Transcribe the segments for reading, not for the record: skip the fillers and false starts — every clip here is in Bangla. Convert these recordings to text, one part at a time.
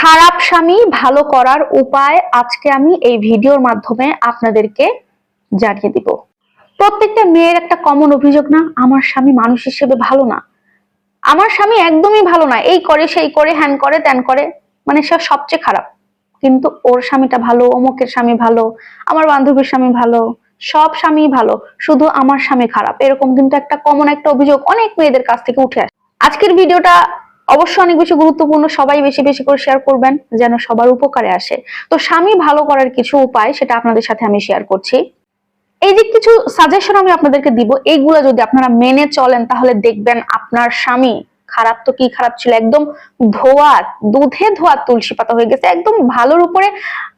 খারাপ স্বামী ভালো করার উপায় আজকে আমি এই ভিডিওর মাধ্যমে আপনাদেরকে জানিয়ে দিব। প্রত্যেকটা মেয়ের একটা কমন অভিযোগ না, আমার স্বামী মানুষ হিসেবে ভালো না, আমার স্বামী একদমই ভালো না, এই করে সেই করে হ্যান করে ত্যান করে, মানে সে সবচেয়ে খারাপ। কিন্তু ওর স্বামীটা ভালো, অমুকের স্বামী ভালো, আমার বান্ধবীর স্বামী ভালো, সব স্বামী ভালো, শুধু আমার স্বামী খারাপ। এরকম কিন্তু একটা কমন একটা অভিযোগ অনেক মেয়েদের কাছ থেকে উঠে আসে। আজকের ভিডিওটা অবশ্যই অনেক বেশি গুরুত্বপূর্ণ, সবাই বেশি বেশি করে শেয়ার করবেন যেন সবার উপকারে আসে। তো স্বামী ভালো করার কিছু উপায় সেটা আপনাদের সাথে আমি শেয়ার করছি। এই যে কিছু সাজেশন আমি আপনাদেরকে দিব, এইগুলো যদি আপনারা মেনে চলেন তাহলে দেখবেন আপনার স্বামী, খারাপ তো কি খারাপ ছিল, একদম ধোয়া, দুধে ধোয়া তুলসী পাতা হয়ে গেছে, একদম ভালোর উপরে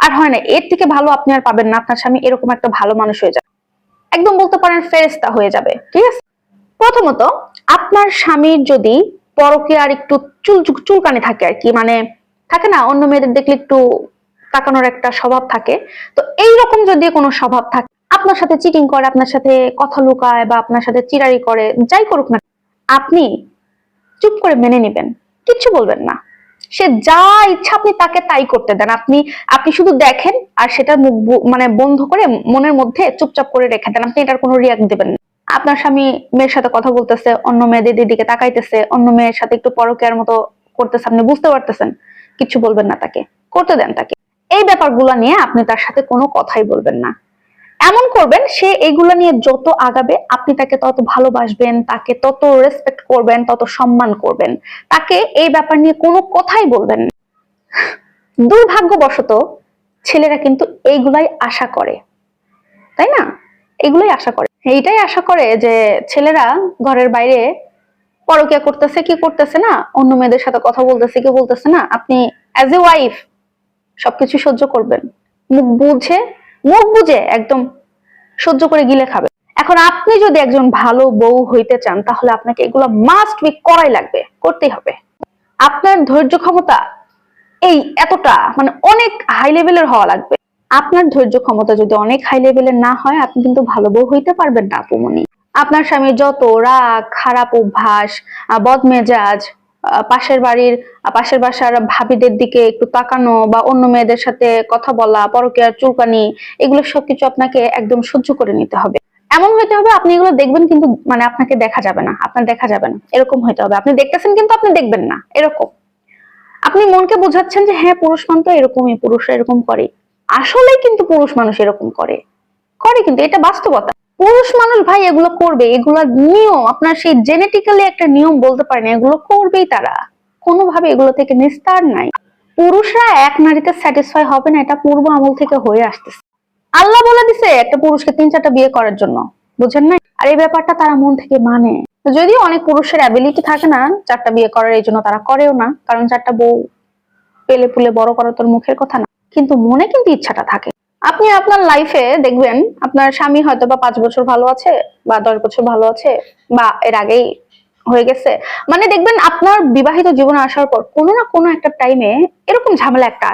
আর হয় না, এর থেকে ভালো আপনি আর পাবেন না। আপনার স্বামী এরকম একটা ভালো মানুষ হয়ে যাবে, একদম বলতে পারেন ফেরেশতা হয়ে যাবে। ঠিক আছে, প্রথমত আপনার স্বামীর যদি পরকীয়ার একটু চুলকানি থাকে আর কি, মানে থাকে না অন্য মেয়েদের দেখলে একটু তাকানোর একটা স্বভাব থাকে, তো এইরকম যদি কোনো স্বভাব থাকে, আপনার সাথে চিটিং করে, আপনার সাথে কথা লুকায় বা আপনার সাথে চিরারি করে, যাই করুক না, আপনি চুপ করে মেনে নেবেন, কিচ্ছু বলবেন না। সে যা ইচ্ছা আপনি তাকে তাই করতে দেন, আপনি আপনি শুধু দেখেন আর সেটা মুখ মানে বন্ধ করে মনের মধ্যে চুপচাপ করে রেখে দেন, আপনি এটার কোনো রিয়াক্ট দেবেন না। আপনার স্বামী মেয়ের সাথে কথা বলতেছে, অন্য মেয়েদের দিকে তাকাইতেছে, অন্য মেয়ের সাথে একটু পরকীয়ার মতো করতেছে, আপনি বুঝতে পারতেছেন, কিছু বলবেন না তাকে, করতে দেন তাকে। এই ব্যাপারগুলো নিয়ে আপনি তার সাথে কোনো কথাই বলবেন না। এমন করবেন সে এইগুলা নিয়ে যত আগাবে আপনি তাকে তত ভালোবাসবেন, তাকে তত রেসপেক্ট করবেন, তত সম্মান করবেন, তাকে এই ব্যাপার নিয়ে কোনো কথাই বলবেন না। দুর্ভাগ্যবশত ছেলেরা কিন্তু এইগুলাই আশা করে, তাই না? এগুলোই আশা করে, এইটাই আশা করে যে ছেলেরা ঘরের বাইরে পরকীয়া করতেছে কি করতেছে না, অন্য মেয়েদের সাথে কথা বলতেছে কি বলতেছে না, আপনি অ্যাজ এ ওয়াইফ সবকিছু সহ্য করবেন, মুখ বুঝে একদম সহ্য করে গিলে খাবে। এখন আপনি যদি একজন ভালো বউ হইতে চান তাহলে আপনাকে এগুলো মাস্ট বি করাই লাগবে, করতেই হবে। আপনার ধৈর্য ক্ষমতা এই এতটা মানে অনেক হাই লেভেলের হওয়া লাগবে। আপনার ধৈর্য ক্ষমতা যদি অনেক হাই লেভেলের না হয় আপনি কিন্তু ভালো বউ হইতে পারবেন না আপুমনি। আপনার স্বামীর যত রাগ, খারাপ অভ্যাস, বদমেজাজ, পাশের বাসার ভাবিদের দিকে একটু তাকানো বা অন্য মেয়েদের সাথে কথা বলা, পরকীয়ার চুলকানি, এগুলো সবকিছু আপনাকে একদম সহ্য করে নিতে হবে। এমন হইতে হবে আপনি এগুলো দেখবেন কিন্তু মানে আপনাকে দেখা যাবে না, আপনার দেখা যাবে না, এরকম হইতে হবে। আপনি দেখতেছেন কিন্তু আপনি দেখবেন না, এরকম। আপনি মনকে বোঝাচ্ছেন যে হ্যাঁ পুরুষ মান তো এরকমই, পুরুষরা এরকম করে, আসলে কিন্তু পুরুষ মানুষ এরকম করে, কিন্তু এটা বাস্তবতা। পুরুষ মানুষ ভাই এগুলো করবে, এগুলো নিয়ম, আপনার সেই জেনেটিক্যালি একটা নিয়ম বলতে পারেন, এগুলো করবেই তারা, কোনোভাবে এগুলো থেকে নিস্তার নাই। পুরুষরা এক নারীতে স্যাটিসফাই হবে না, এটা পূর্ব আমল থেকে হয়ে আসতেছে। আল্লাহ বলে দিছে একটা পুরুষকে 3-4টা বিয়ে করার জন্য, বুঝেন না? আর এই ব্যাপারটা তারা মন থেকে মানে, যদিও অনেক পুরুষের অ্যাবিলিটি থাকে না 4টা বিয়ে করার, এই জন্য তারা করেও না, কারণ 4টা বউ পেলে পুলে বড় করা তোর মুখের কথা না, কিন্তু মনে কিন্তু ইচ্ছাটা থাকে। আপনি আপনার লাইফে দেখবেন আপনার স্বামী হয়তো বা 5 বছর ভালো আছে বা 10 বছর ভালো আছে বা এর আগেই হয়ে গেছে, মানে দেখবেন আপনার বিবাহিত জীবনে আসার পর কোনো না কোনো একটা টাইমে এরকম ঝামেলা একটা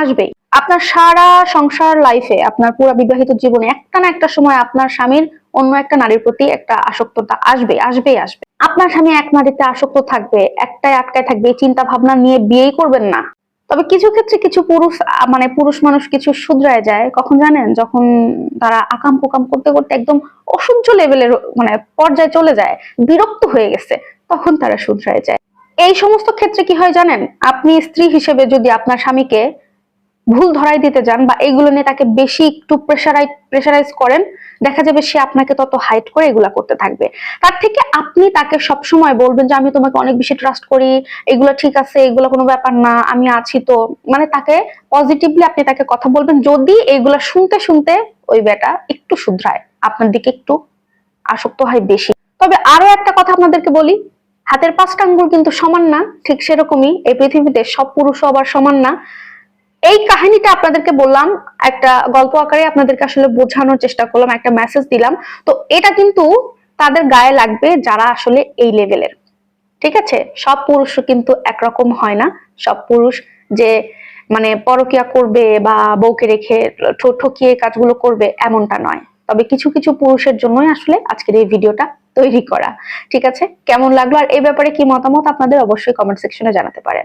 আসবেই। আপনার সারা সংসার লাইফে, আপনার পুরো বিবাহিত জীবনে একটা না একটা সময় আপনার স্বামীর অন্য একটা নারীর প্রতি একটা আসক্ততা আসবেই। আপনার স্বামী এক নারীতে আসক্ত থাকবে, একটাই আটকায় থাকবে, এই চিন্তা ভাবনা নিয়ে বিয়েই করবেন না। তবে কিছু ক্ষেত্রে কিছু পুরুষ মানুষ কিছু শুধরায় যায়, কখন জানেন? যখন তারা আকাম কুকাম করতে করতে একদম অসহ্য লেভেলের মানে পর্যায়ে চলে যায়, বিরক্ত হয়ে গেছে, তখন তারা শুধরায় যায়। এই সমস্ত ক্ষেত্রে কি হয় জানেন? আপনি স্ত্রী হিসেবে যদি আপনার স্বামীকে ভুল ধরাই দিতে যান বা এইগুলো নিয়ে তাকে বেশি একটু প্রেশারাইজ করেন, দেখা যাবে সে আপনাকে তত হাইট করে এগুলা করতে থাকবে। তার থেকে আপনি তাকে সবসময় বলবেন যে আমি তোমাকে অনেক বেশি ট্রাস্ট করি, এগুলো ঠিক আছে, এগুলো কোনো ব্যাপার না, আমি আছি তো, মানে তাকে পজিটিভলি আপনি তাকে কথা বলবেন। যদি এগুলা শুনতে শুনতে ওই বেটা একটু শুধরায়, আপনার দিকে একটু আসক্ত হয় বেশি। তবে আরো একটা কথা আপনাদেরকে বলি, হাতের 5টা আঙ্গুল কিন্তু সমান না, ঠিক সেরকমই এই পৃথিবীতে সব পুরুষও আবার সমান না। এই কাহিনীটা আপনাদেরকে বললাম একটা গল্প আকারে, আপনাদেরকে আসলে বোঝানোর চেষ্টা করলাম, একটা মেসেজ দিলাম। তো এটা কিন্তু তাদের গায়ে লাগবে যারা আসলে এই লেভেলের। ঠিক আছে, সব পুরুষ কিন্তু একরকম হয় না, সব পুরুষ যে মানে পরকীয়া করবে বা বউকে রেখে ঠকিয়ে কাজগুলো করবে এমনটা নয়। তবে কিছু কিছু পুরুষের জন্যই আসলে আজকের এই ভিডিওটা তৈরি করা। ঠিক আছে, কেমন লাগলো আর এই ব্যাপারে কি মতামত আপনাদের অবশ্যই কমেন্ট সেকশনে জানাতে পারেন।